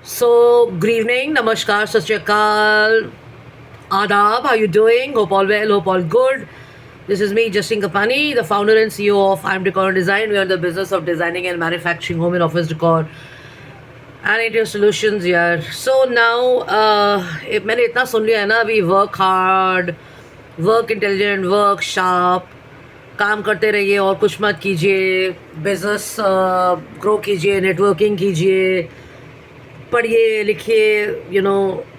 So, good evening, namaskar, sat sri akal, adab, how you doing? Hope all well, hope all good. This is me, Justin Kapani, the founder and CEO of I'm Decor and Design. We are in the business of designing and manufacturing home and office decor and interior solutions here. So now, मैंने इतना सुन लिया है ना अभी work hard, work intelligent, work sharp, काम करते रहिए और कुछ मत कीजिए, बिजनेस ग्रो कीजिए, नेटवर्किंग कीजिए, पढ़िए लिखिए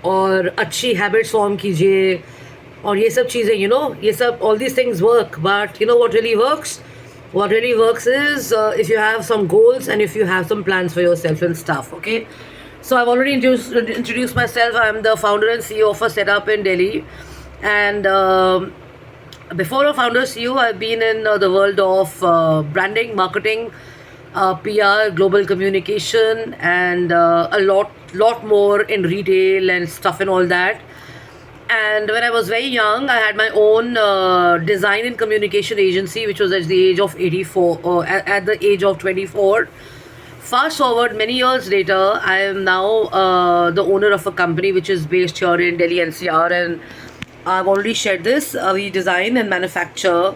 और अच्छी हैबिट्स फॉर्म कीजिए और ये सब चीज़ें ये सब all these things work but what really works is if you have some goals and if you have some plans for yourself and stuff. Okay, so I've already introduced myself. I'm the founder and CEO of a setup in Delhi, and before a founder CEO I've been in the world of branding, marketing, PR, global communication, and a lot more in retail and stuff and all that. And when I was very young, I had my own design and communication agency, which was at the age of 84, or at the age of 24. Fast forward many years later, I am now the owner of a company which is based here in Delhi NCR, and I've already shared this. We design and manufacture,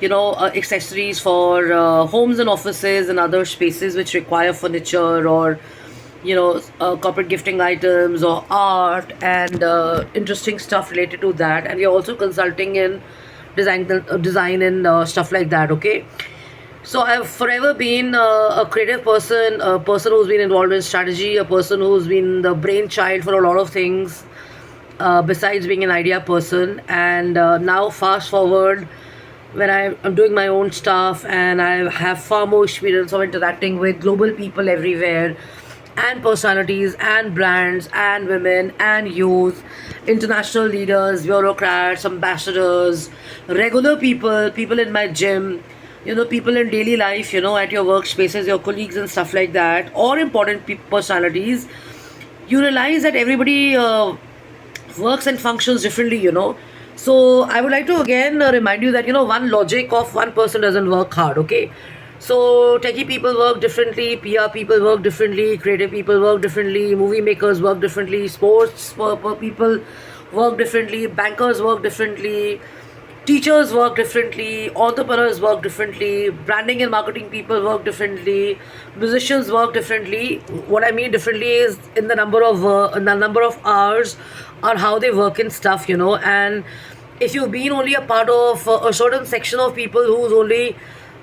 accessories for homes and offices and other spaces which require furniture or corporate gifting items or art and interesting stuff related to that. And we're also consulting in design and stuff like that. Okay, so I've forever been a creative person, a person who's been involved in strategy, a person who's been the brainchild for a lot of things, besides being an idea person. And now fast forward, when I'm doing my own stuff and I have far more experience of interacting with global people everywhere, and personalities and brands and women and youth, international leaders, bureaucrats, ambassadors, regular people, people in my gym, people in daily life, at your workspaces, your colleagues and stuff like that, or important personalities, you realize that everybody works and functions differently. So I would like to again remind you that one logic of one person doesn't work hard. Okay, so techie people work differently, PR people work differently, creative people work differently, movie makers work differently, sports people work differently, bankers work differently, teachers work differently, entrepreneurs work differently, branding and marketing people work differently, musicians work differently. What I mean differently is in the number of hours or how they work and stuff. And if you've been only a part of a certain section of people who's only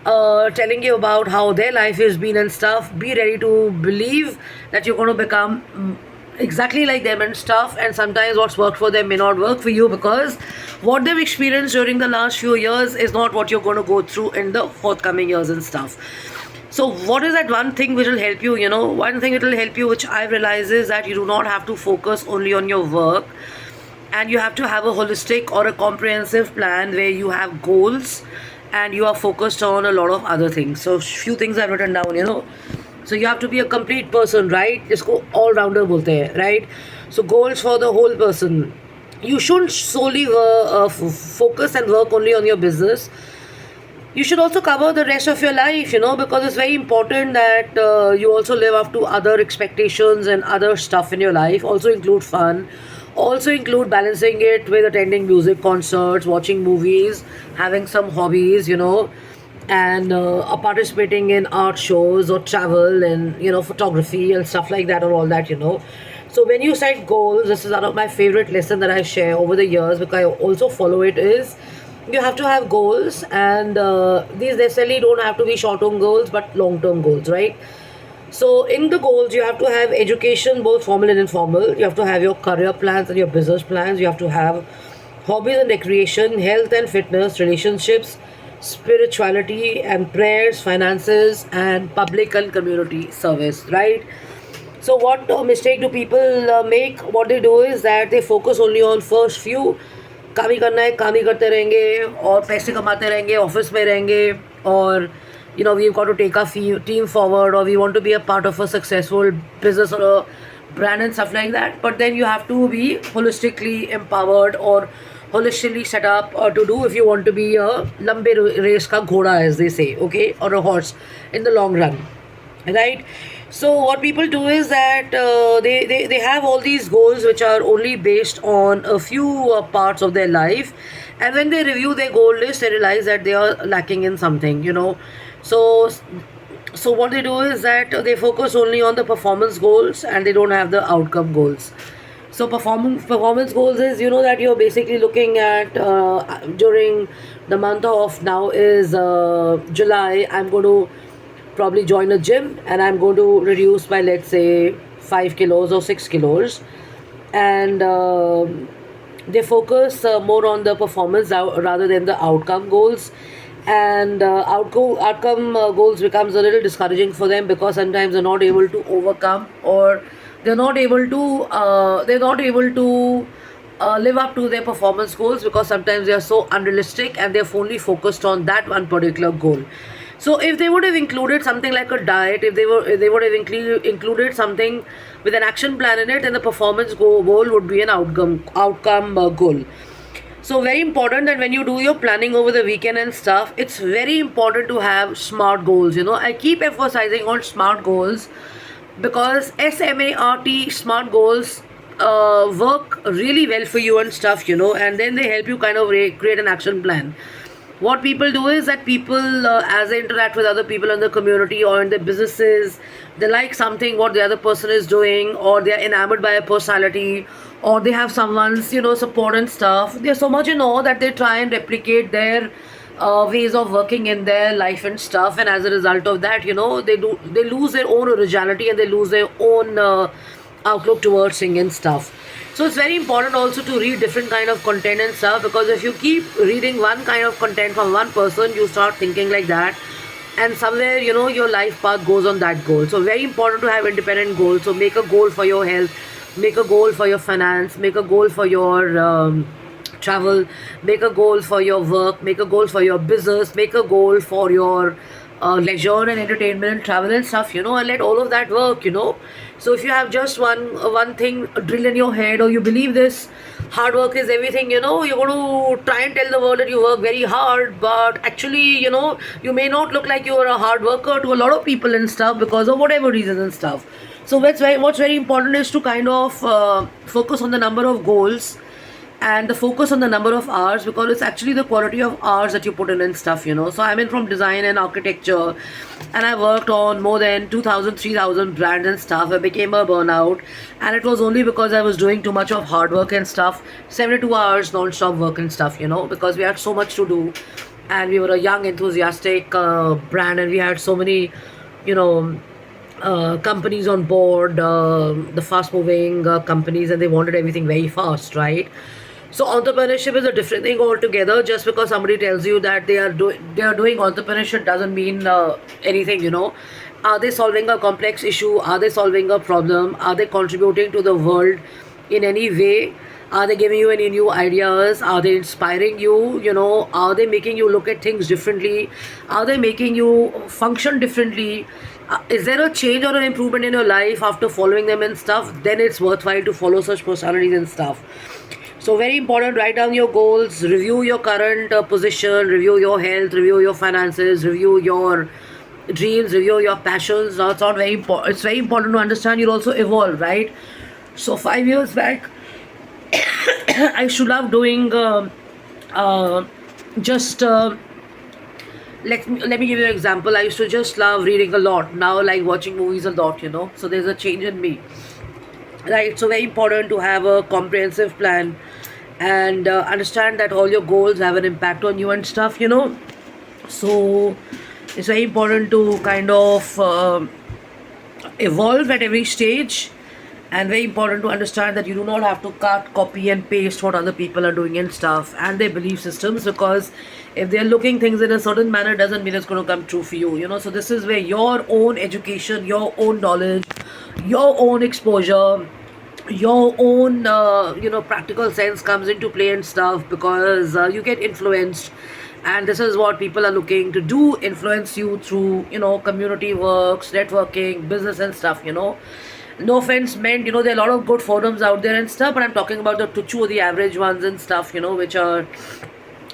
telling you about how their life has been and stuff, be ready to believe that you're going to become exactly like them and stuff. And sometimes what's worked for them may not work for you, because what they've experienced during the last few years is not what you're going to go through in the forthcoming years and stuff. So what is that one thing which will help you? One thing it will help you, which I realize, is that you do not have to focus only on your work, and you have to have a holistic or a comprehensive plan where you have goals and you are focused on a lot of other things. So few things I've written down. So you have to be a complete person, right? इसको all rounder बोलते हैं, right? So goals for the whole person. You shouldn't solely focus and work only on your business. You should also cover the rest of your life, because it's very important that you also live up to other expectations and other stuff in your life. Also include fun. Also include balancing it with attending music concerts, watching movies, having some hobbies, and participating in art shows or travel and photography and stuff like that, or all that. So when you set goals, this is one of my favorite lessons that I share over the years, because I also follow it, is you have to have goals, and these necessarily don't have to be short-term goals but long-term goals, right? So in the goals, you have to have education, both formal and informal. You have to have your career plans and your business plans. You have to have hobbies and recreation, health and fitness, relationships, spirituality and prayers, finances, and public and community service, right? So what mistake do people make? What they do is that they focus only on first few. काम ही करना है, काम ही करते रहेंगे और पैसे कमाते रहेंगे, ऑफिस में रहेंगे, और we've got to take our team forward, or we want to be a part of a successful business or a brand and stuff like that. But then you have to be holistically empowered or holistically set up to do, if you want to be a lambe race ka ghoda, as they say, okay, or a horse in the long run, right? So what people do is that they have all these goals which are only based on a few parts of their life, and when they review their goal list they realize that they are lacking in something, you know. So so what they do is that they focus only on the performance goals and they don't have the outcome goals. So performance goals is, you know, that you're basically looking at during the month of now is July. I'm going to probably join a gym and I'm going to reduce by, let's say, 5 kilos or 6 kilos. And they focus more on the performance rather than the outcome goals. And outcome goals becomes a little discouraging for them because sometimes they're not able to overcome, or they're not able to live up to their performance goals because sometimes they are so unrealistic and they're only focused on that one particular goal. So if they would have included something like a diet, if they would have included something with an action plan in it, then the performance goal would be an outcome goal. So very important that when you do your planning over the weekend and stuff, it's very important to have SMART goals. You know, I keep emphasizing on SMART goals because SMART goals work really well for you and stuff, you know, and then they help you kind of create an action plan. What people do is that people, as they interact with other people in the community or in their businesses, they like something what the other person is doing, or they're enamored by a personality, or they have someone's, you know, support and stuff. They're so much in awe that they try and replicate their ways of working in their life and stuff, and as a result of that, you know, they lose their own originality and they lose their own outlook towards singing and stuff. So it's very important also to read different kind of content and stuff, because if you keep reading one kind of content from one person, you start thinking like that, and somewhere, you know, your life path goes on that goal. So very important to have independent goals. So make a goal for your health, make a goal for your finance, make a goal for your travel, make a goal for your work, make a goal for your business, make a goal for your leisure and entertainment and travel and stuff, you know, and let all of that work, you know. So if you have just one thing drilled in your head, or you believe this hard work is everything, you know, you're going to try and tell the world that you work very hard, but actually, you know, you may not look like you are a hard worker to a lot of people and stuff because of whatever reasons and stuff. So what's very important is to kind of focus on the number of goals and the focus on the number of hours, because it's actually the quality of hours that you put in and stuff, you know. So I'm in from design and architecture, and I worked on more than 2,000, 3,000 brands and stuff. I became a burnout, and it was only because I was doing too much of hard work and stuff, 72 hours non-stop work and stuff, you know, because we had so much to do, and we were a young enthusiastic brand, and we had so many, you know, companies on board, the fast moving companies, and they wanted everything very fast, right? So entrepreneurship is a different thing altogether. Just because somebody tells you that they are doing entrepreneurship doesn't mean anything, you know. Are they solving a complex issue? Are they solving a problem? Are they contributing to the world in any way? Are they giving you any new ideas? Are they inspiring you? You know, are they making you look at things differently? Are they making you function differently? Is there a change or an improvement in your life after following them and stuff? Then it's worthwhile to follow such personalities and stuff. So very important, write down your goals, review your current position, review your health, review your finances, review your dreams, review your passions. Now it's not very important. It's very important to understand you'll also evolve, right? So 5 years back, I used to love doing just let me give you an example. I used to just love reading a lot. Now I like watching movies a lot, you know. So there's a change in me, right? So very important to have a comprehensive plan and understand that all your goals have an impact on you and stuff, you know. So it's very important to kind of evolve at every stage, and very important to understand that you do not have to cut, copy and paste what other people are doing and stuff and their belief systems, because if they're looking things in a certain manner doesn't mean it's going to come true for you, you know. So this is where your own education, your own knowledge, your own exposure, your own you know, practical sense comes into play and stuff, because you get influenced, and this is what people are looking to do, influence you through, you know, community works, networking, business and stuff, you know. No offense meant, you know, there are a lot of good forums out there and stuff, but I'm talking about the tuchu or the average ones and stuff, you know, which are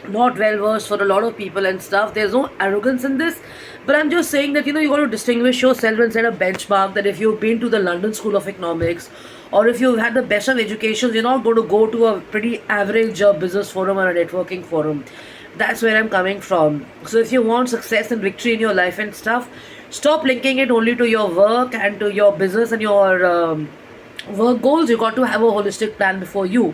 not well versed for a lot of people and stuff. There's no arrogance in this, but I'm just saying that you got to distinguish yourself and set a benchmark that if you've been to the London School of Economics or if you've had the best of educations, you're not going to go to a pretty average business forum or a networking forum. That's where I'm coming from. So if you want success and victory in your life and stuff, stop linking it only to your work and to your business and your work goals. You got to have a holistic plan before you.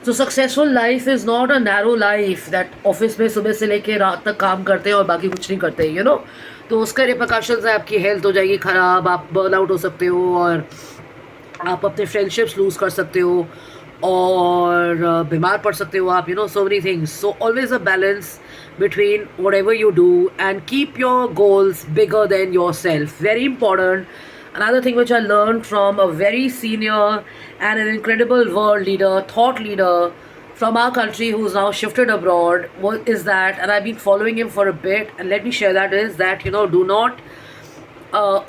So successful life is not a narrow life that office में सुबह से लेके रात तक काम करते हैं और बाकी कुछ नहीं करते यू नो. तो उसके रिपरकशंस है, आपकी हेल्थ हो जाएगी ख़राब, आप बर्न आउट हो सकते हो और आप अपने फ्रेंडशिप्स लूज़ कर सकते हो और बीमार पड़ सकते हो आप, you know, so many things. So always a balance between whatever you do and keep your goals bigger than yourself. Very important. Another thing which I learned from a very senior and an incredible world leader, thought leader from our country who's now shifted abroad is that, and I've been following him for a bit, and let me share that, is that, you know, do not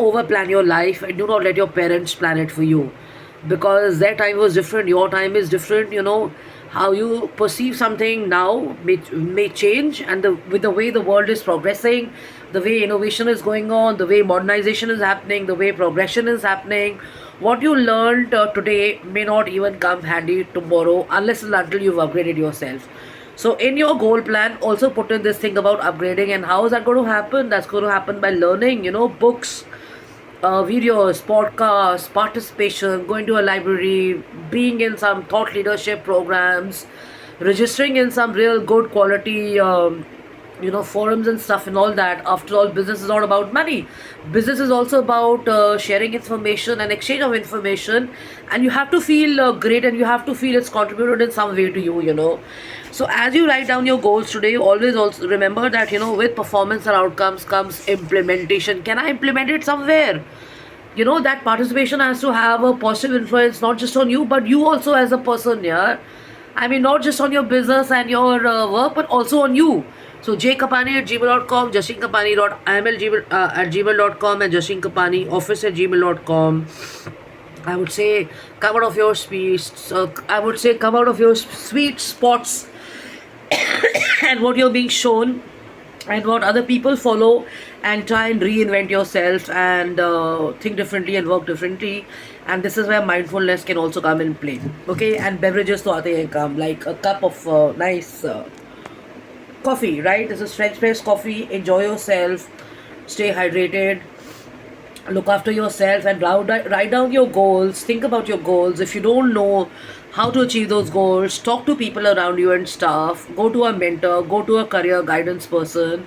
over plan your life and do not let your parents plan it for you, because their time was different, your time is different, you know. How you perceive something now may change, and with the way the world is progressing, the way innovation is going on, the way modernization is happening, the way progression is happening, what you learned today may not even come handy tomorrow unless and until you've upgraded yourself. So in your goal plan, also put in this thing about upgrading. And how is that going to happen? That's going to happen by learning, you know, books, videos, podcasts, participation, going to a library, being in some thought leadership programs, registering in some real good quality, you know, forums and stuff and all that. After all, business is not about money. Business is also about sharing information and exchange of information. And you have to feel great, and you have to feel it's contributed in some way to you, you know. So as you write down your goals today, always also remember that, you know, with performance and outcomes comes implementation. Can I implement it somewhere? You know, that participation has to have a positive influence, not just on you, but you also as a person, yeah. I mean, not just on your business and your work, but also on you. So jkapani@gmail.com, jashinkapani.iml@gmail.com, and jashinkapani@office@gmail.com. I would say come out of your sweet spots and what you're being shown and what other people follow, and try and reinvent yourself and think differently and work differently. And this is where mindfulness can also come in play. Okay, and beverages to aate hain kam, like a cup of nice coffee, right? This is French press coffee. Enjoy yourself, stay hydrated, look after yourself, and write down your goals. Think about your goals. If you don't know how to achieve those goals, talk to people around you and stuff. Go to a mentor, go to a career guidance person,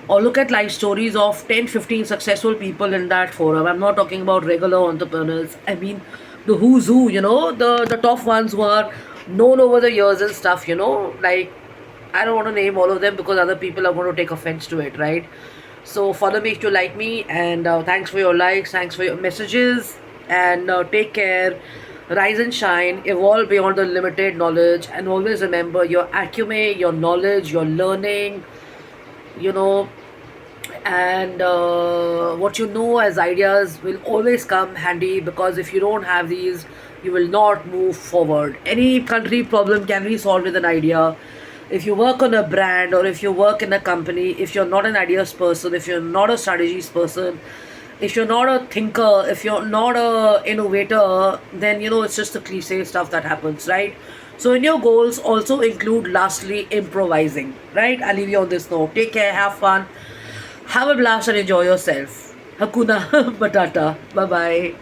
or look at life stories of 10, 15 successful people in that forum. I'm not talking about regular entrepreneurs. I mean the who's who, you know, the top ones who are known over the years and stuff, you know. Like, I don't want to name all of them because other people are going to take offense to it, right? So follow me if you like me, and thanks for your likes, thanks for your messages, and take care. Rise and shine, evolve beyond the limited knowledge, and always remember your acumen, your knowledge, your learning, you know, and what you know as ideas will always come handy, because if you don't have these, you will not move forward. Any country problem can be solved with an idea. If you work on a brand, or if you work in a company, if you're not an ideas person, if you're not a strategies person, if you're not a thinker, if you're not a innovator, then, you know, it's just the cliche stuff that happens, right? So in your goals also include, lastly, improvising, right? I'll leave you on this note. Take care, have fun, have a blast, and enjoy yourself. Hakuna Matata. Bye bye.